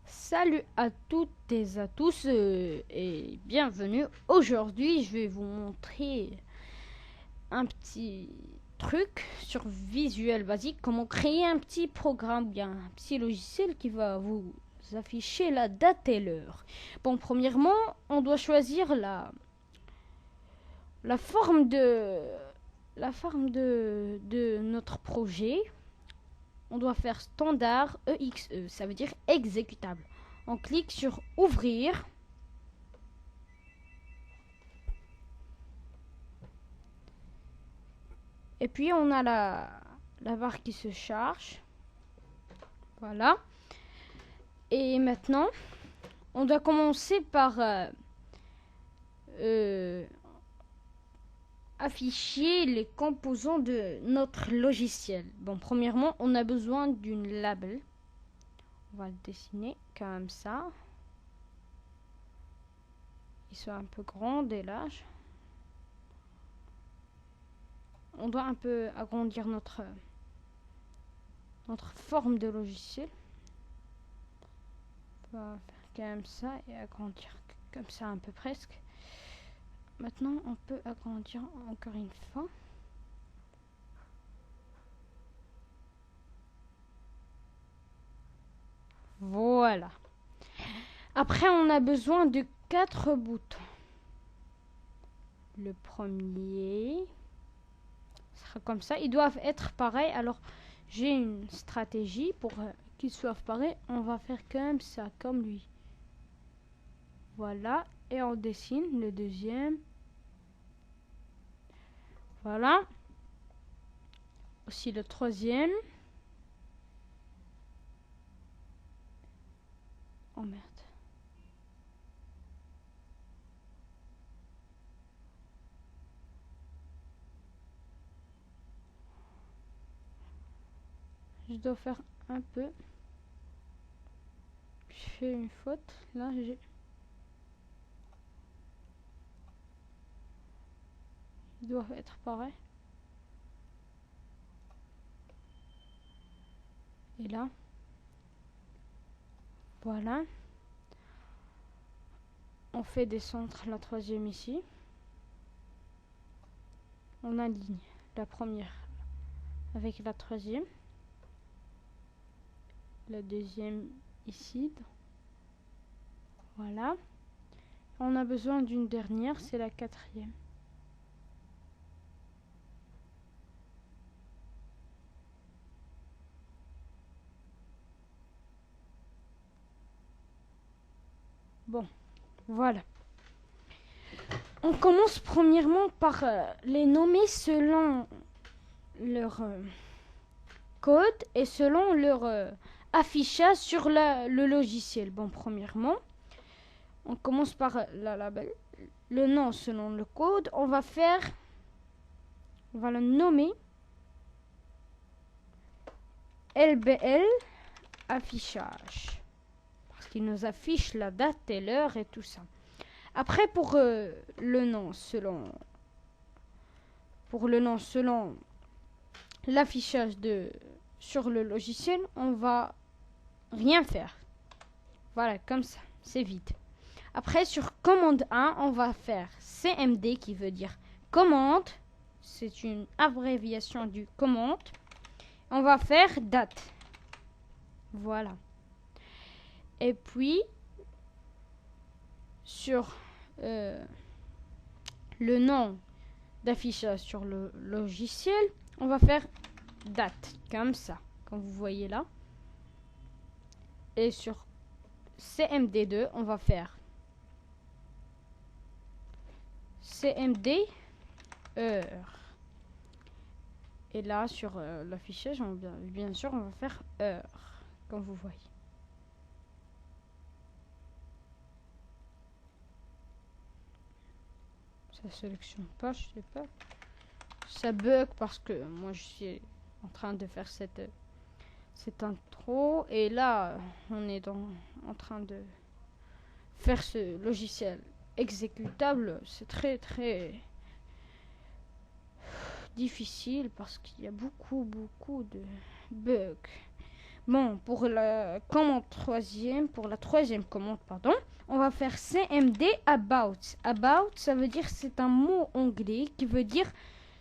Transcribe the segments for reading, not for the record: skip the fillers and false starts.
Salut à toutes et à tous et bienvenue. Aujourd'hui, je vais vous montrer un petit truc sur Visual Basic, comment créer un petit programme, bien un petit logiciel qui va vous afficher la date et l'heure. Bon, premièrement, on doit choisir la forme de notre projet. On doit faire standard EXE, ça veut dire exécutable. On clique sur ouvrir. Et puis on a la barre qui se charge. Voilà. Et maintenant, on doit commencer par afficher les composants de notre logiciel. Bon, premièrement, on a besoin d'une label. On va le dessiner comme ça. Il soit un peu grand et large. On doit un peu agrandir notre forme de logiciel. On va faire comme ça et agrandir comme ça un peu presque. Maintenant, on peut agrandir encore une fois. Voilà. Après, on a besoin de 4 boutons. Le premier sera comme ça. Ils doivent être pareils. Alors, j'ai une stratégie pour qu'ils soient pareils. On va faire comme ça, comme lui. Voilà. Et on dessine le deuxième. Voilà. Aussi le troisième. Oh merde. Je dois faire un peu. Je fais une faute. Là, j'ai... Ils doivent être pareils. Et là. Voilà. On fait descendre la troisième ici. On aligne la première avec la troisième. La deuxième ici. Voilà. On a besoin d'une dernière, c'est la quatrième. Bon, voilà. On commence premièrement par les nommer selon leur code et selon leur affichage sur le logiciel. Bon, premièrement, on commence par la label, le nom selon le code. On va le nommer LBL affichage. Parce qu'il nous affiche la date et l'heure et tout ça. Après, pour le nom selon l'affichage sur le logiciel, on va rien faire. Voilà, comme ça, c'est vide. Après, sur commande 1, on va faire CMD qui veut dire commande. C'est une abréviation du commande. On va faire date. Voilà. Et puis, sur le nom d'affichage sur le logiciel, on va faire date, comme ça, comme vous voyez là. Et sur CMD2, on va faire CMD heure. Et là, sur l'affichage, bien sûr, on va faire heure, comme vous voyez. Ça sélectionne pas, je sais pas. Ça bug parce que moi je suis en train de faire cette intro et là on est en train de faire ce logiciel exécutable, c'est très difficile parce qu'il y a beaucoup de bugs. Bon, pour la commande troisième, pour la troisième commande, pardon, on va faire cmd about. About, ça veut dire, c'est un mot anglais qui veut dire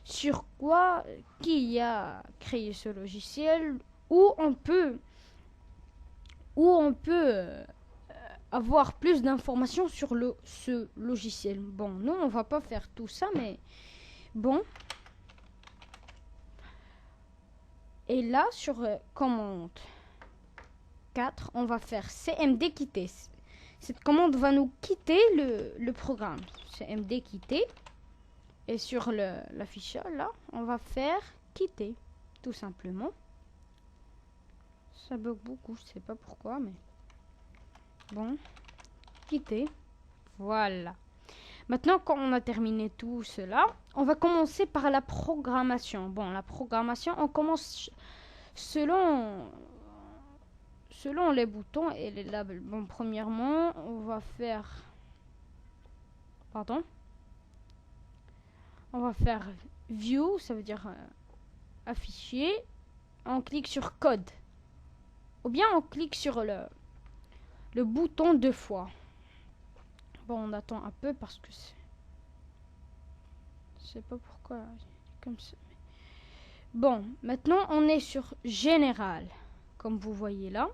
sur quoi, qui a créé ce logiciel, où on peut avoir plus d'informations sur ce logiciel. Bon, nous, on va pas faire tout ça, mais bon. Et là, sur commande 4, on va faire cmd quitter. Cette commande va nous quitter le programme. Cmd quitter. Et sur l'affichage, là, on va faire quitter, tout simplement. Ça bug beaucoup, je sais pas pourquoi, mais bon, quitter. Voilà. Maintenant, quand on a terminé tout cela, on va commencer par la programmation. Bon, la programmation, on commence selon les boutons et les labels. Bon, premièrement, on va faire... Pardon. On va faire View, ça veut dire afficher. On clique sur Code. Ou bien on clique sur le bouton 2 fois. Bon, on attend un peu parce que c'est... Je sais pas pourquoi comme ça. Bon, maintenant on est sur Général. Comme vous voyez là.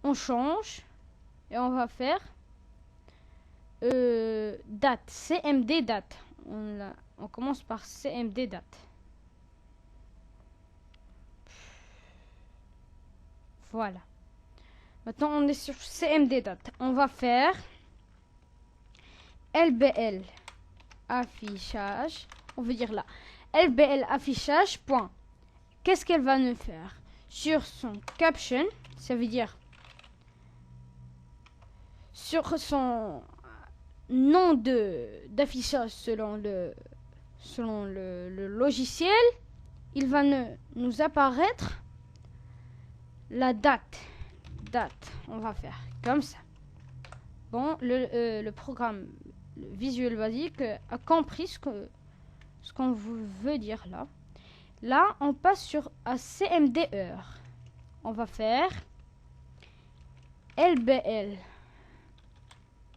On change. Et on va faire date. CMD date. On commence par CMD date. Voilà. Maintenant, on est sur CMD date. On va faire LBL affichage. On veut dire là. LBL affichage. Point. Qu'est-ce qu'elle va nous faire? Sur son caption, ça veut dire sur son nom d'affichage selon le logiciel, il va nous apparaître la date. On va faire comme ça. Bon, le programme Visual Basic a compris ce qu'on veut dire là. Là, on passe sur un CMD heure. On va faire LBL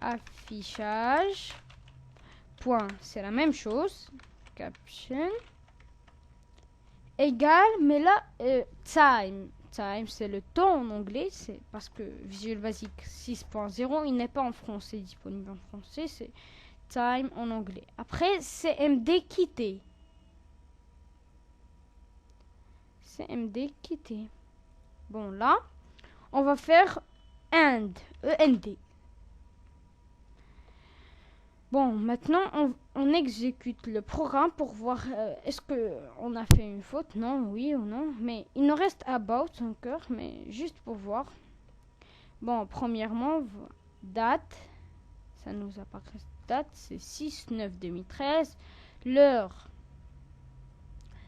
affichage. Point, c'est la même chose. Caption égal, mais là time. Time, c'est le temps en anglais. C'est parce que Visual Basic 6.0, il n'est pas en français disponible en français. C'est time en anglais. Après, CMD quitter. CMD quitter. Bon, là, on va faire end. END. Bon, maintenant, on exécute le programme pour voir est-ce qu'on a fait une faute. Non, oui ou non. Mais il nous reste about encore, mais juste pour voir. Bon, premièrement, date. Ça nous apparaît date, c'est 6/9/2013. L'heure,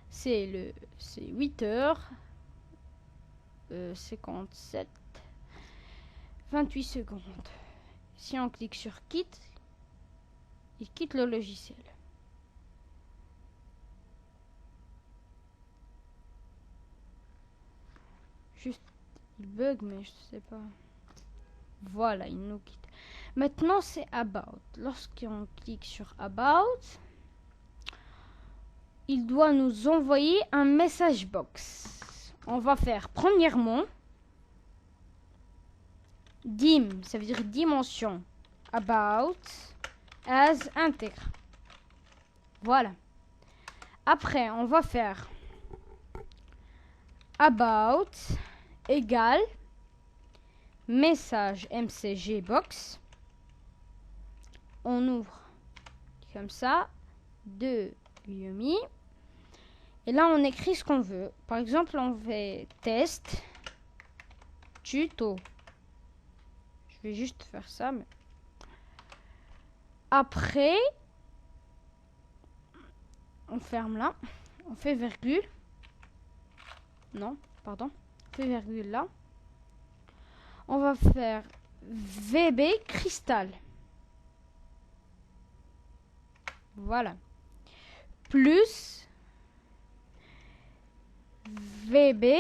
c'est 8h. 57. 28 secondes. Si on clique sur quitte, il quitte le logiciel. Juste, il bug, mais je sais pas. Voilà, il nous quitte. Maintenant, c'est About. Lorsqu'on clique sur About, il doit nous envoyer un message box. On va faire premièrement dim, ça veut dire dimension. About as intègre. Voilà. Après, on va faire about égale message mcg box. On ouvre comme ça de Yumi. Et là, on écrit ce qu'on veut. Par exemple, on fait test tuto. Je vais juste faire ça. Mais... Après, on ferme là. On fait virgule. Non, pardon. On fait virgule là. On va faire VB cristal. Voilà. Plus VB.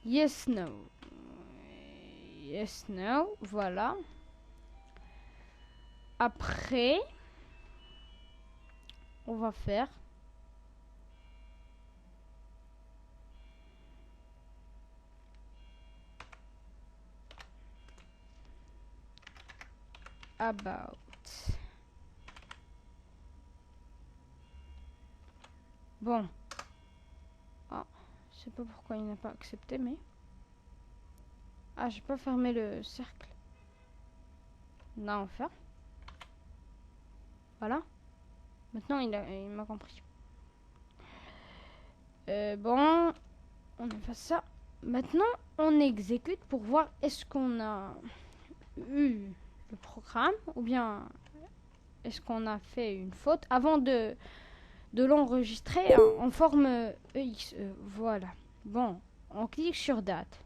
Yes, no. Yes, no. Voilà. Après, on va faire about. Bon. Ah, je sais pas pourquoi il n'a pas accepté, mais... Ah, j'ai pas fermé le cercle. Là, on fait. Voilà. Maintenant, il m'a compris. Bon, on efface ça. Maintenant, on exécute pour voir est-ce qu'on a eu le programme ou bien est-ce qu'on a fait une faute avant de l'enregistrer en forme EXE. Voilà. Bon, on clique sur date.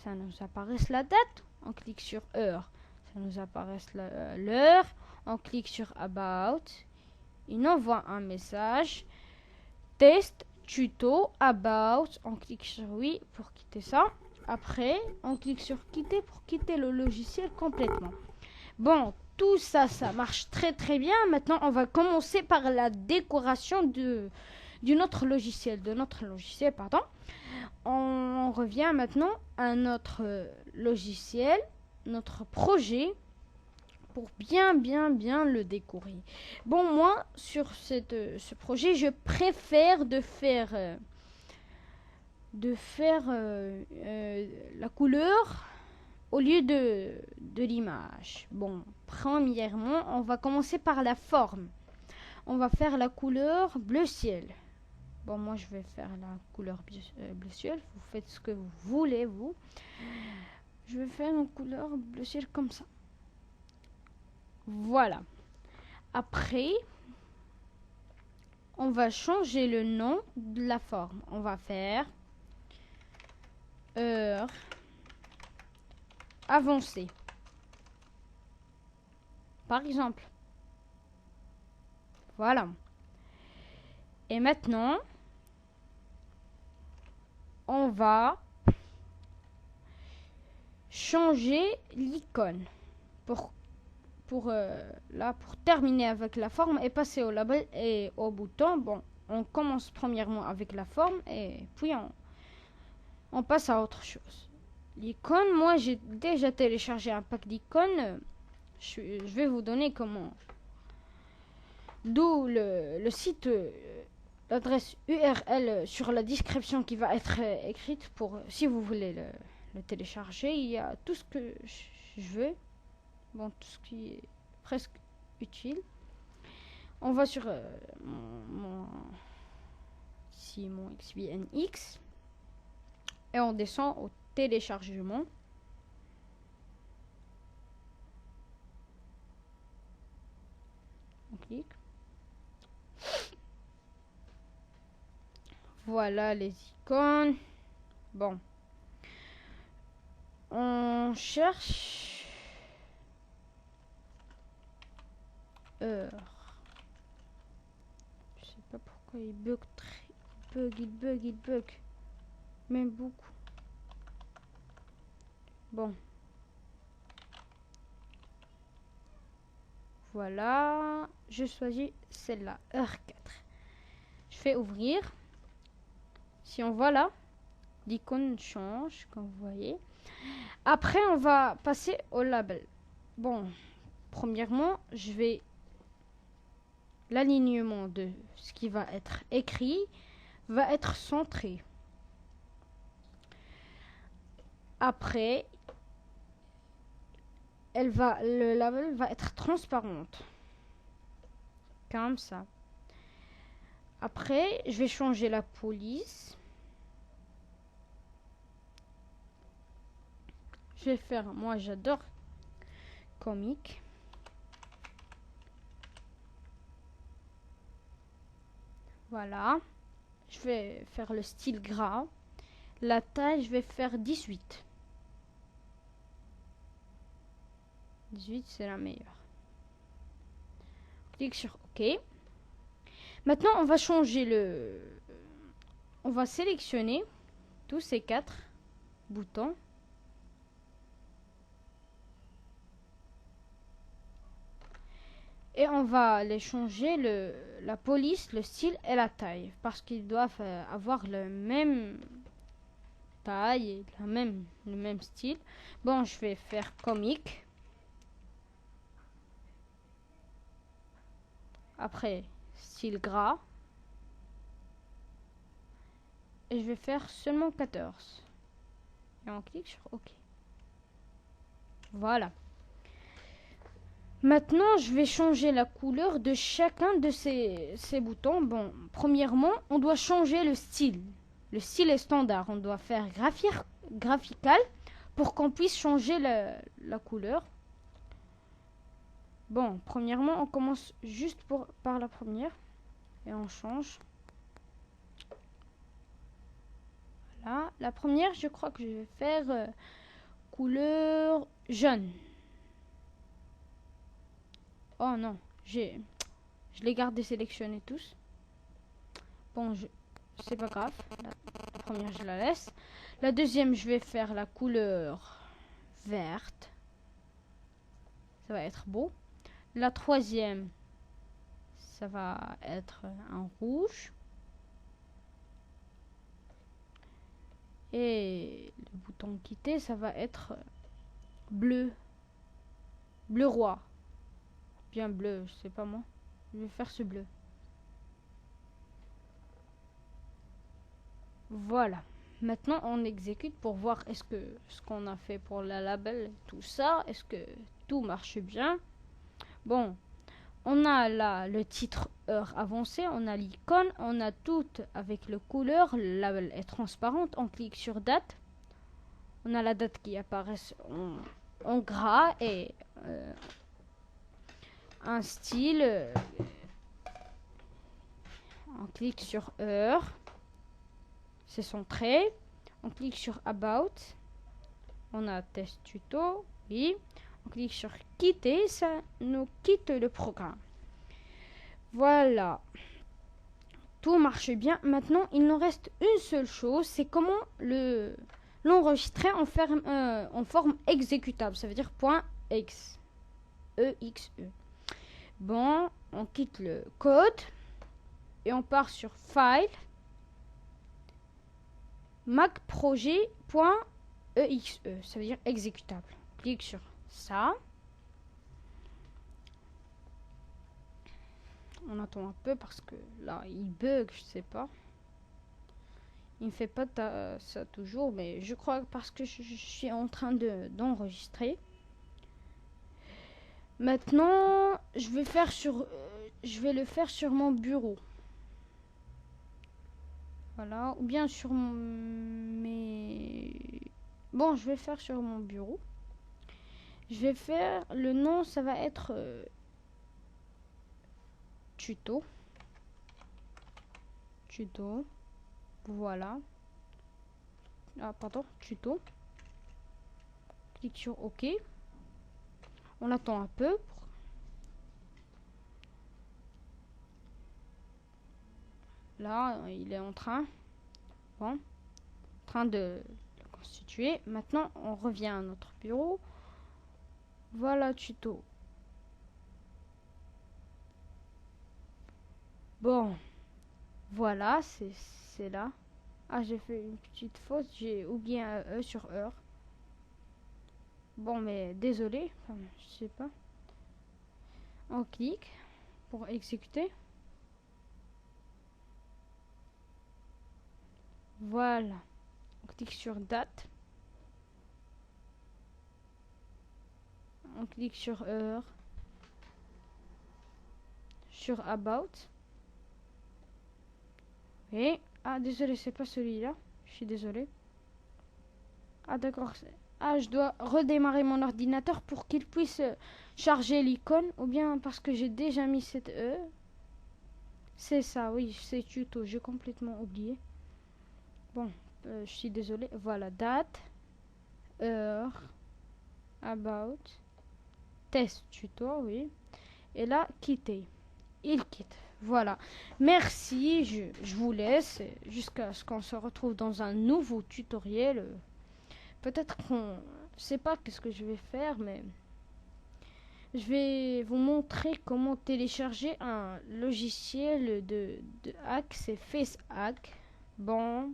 Ça nous apparaît la date. On clique sur heure. Ça nous apparaît l'heure. On clique sur about. Il envoie un message. Test, tuto, about. On clique sur oui pour quitter ça. Après, on clique sur quitter pour quitter le logiciel complètement. Bon, tout ça, ça marche très très bien. Maintenant, on va commencer par la décoration de notre logiciel. Pardon. On revient maintenant à notre logiciel, notre projet, pour bien le décorer. Bon, moi, sur ce projet, je préfère de faire la couleur au lieu de l'image. Bon, premièrement, on va commencer par la forme. On va faire la couleur bleu ciel. Bon, moi, je vais faire la couleur bleu ciel. Vous faites ce que vous voulez, vous. Je vais faire une couleur bleu ciel comme ça. Voilà. Après, on va changer le nom de la forme. On va faire heure avancée. Par exemple. Voilà. Et maintenant, on va changer l'icône pour terminer avec la forme et passer au label et au bouton. Bon, on commence premièrement avec la forme et puis on passe à autre chose. L'icône, moi j'ai déjà téléchargé un pack d'icônes. Je vais vous donner comment. D'où le site, l'adresse URL sur la description qui va être écrite pour si vous voulez le télécharger. Il y a tout ce que je veux. Bon, tout ce qui est presque utile. On va sur mon XBNX et on descend au téléchargement. On clique. Voilà les icônes. Bon. On cherche heure. Je sais pas pourquoi il bug il bug. Même beaucoup. Bon. Voilà. Je choisis celle-là. Heure 4. Je fais ouvrir. Si on voit là, l'icône change, comme vous voyez. Après, on va passer au label. Bon, premièrement, je vais l'alignement de ce qui va être écrit va être centré. Après, le label va être transparente. Comme ça. Après, je vais changer la police. Je vais faire, moi j'adore comique. Voilà. Je vais faire le style gras. La taille, je vais faire 18. 18, c'est la meilleure. clique sur OK. Maintenant, on va changer on va sélectionner tous ces 4 boutons. Et on va les changer la police, le style et la taille. Parce qu'ils doivent avoir le même taille et le même style. Bon, je vais faire comique. Après, style gras. Et je vais faire seulement 14. Et on clique sur OK. Voilà. Maintenant, je vais changer la couleur de chacun de ces boutons. Bon, premièrement, on doit changer le style. Le style est standard. On doit faire graphical pour qu'on puisse changer la couleur. Bon, premièrement, on commence juste par la première. Et on change. Voilà. La première, je crois que je vais faire couleur jaune. Oh non, je les gardé sélectionnés tous. Bon, c'est pas grave. La première, je la laisse. La deuxième, je vais faire la couleur verte. Ça va être beau. La troisième, ça va être un rouge. Et le bouton quitter, ça va être bleu. Bleu roi. Bien bleu, je sais pas moi. Je vais faire ce bleu. Voilà. Maintenant, on exécute pour voir est-ce que ce qu'on a fait pour la label, tout ça, est-ce que tout marche bien. Bon, on a là le titre heure avancée, on a l'icône, on a tout avec le couleur, le label est transparente, on clique sur date. On a la date qui apparaît en gras et un style. On clique sur heure. C'est centré. On clique sur About. On a test tuto. Oui. On clique sur quitter. Ça nous quitte le programme. Voilà. Tout marche bien. Maintenant, il nous reste une seule chose. C'est comment l'enregistrer en forme exécutable. Ça veut dire .exe. EXE. Bon, on quitte le code. Et on part sur File. macprojet.exe, ça veut dire exécutable. Clique sur ça. On attend un peu parce que là il bug, je sais pas. Il ne fait pas ça toujours, mais je crois parce que je suis en train d'enregistrer. Maintenant, je vais le faire sur mon bureau. Voilà, ou bien sur mes... Bon, je vais faire sur mon bureau. Je vais faire... Le nom, ça va être... tuto. Tuto. Voilà. Ah, pardon, tuto. Clique sur OK. On attend un peu. Là, il est en train... Bon. En train de le constituer. Maintenant, on revient à notre bureau. Voilà, tuto. Bon. Voilà, c'est là. Ah, j'ai fait une petite faute. J'ai oublié un E sur heure. Bon, mais désolé. Enfin, je sais pas. On clique pour exécuter. Voilà. On clique sur date. On clique sur heure. Sur about. Et ah, désolé, c'est pas celui-là. Je suis désolé. Ah, d'accord. Ah, je dois redémarrer mon ordinateur pour qu'il puisse charger l'icône. Ou bien parce que j'ai déjà mis cette E. C'est ça, oui, c'est tuto. J'ai complètement oublié. Bon, je suis désolé. Voilà, date, heure, about, test tuto, oui. Et là, quitter. il quitte. Voilà. Merci, je vous laisse jusqu'à ce qu'on se retrouve dans un nouveau tutoriel. Peut-être qu'on... Je sais pas qu'est-ce que je vais faire, mais... Je vais vous montrer comment télécharger un logiciel de hack, c'est FaceHack. Bon,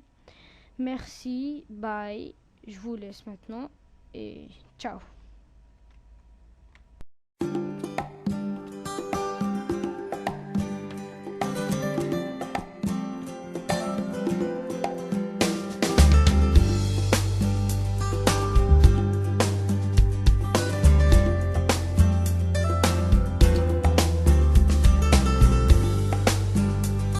merci, bye. Je vous laisse maintenant et ciao.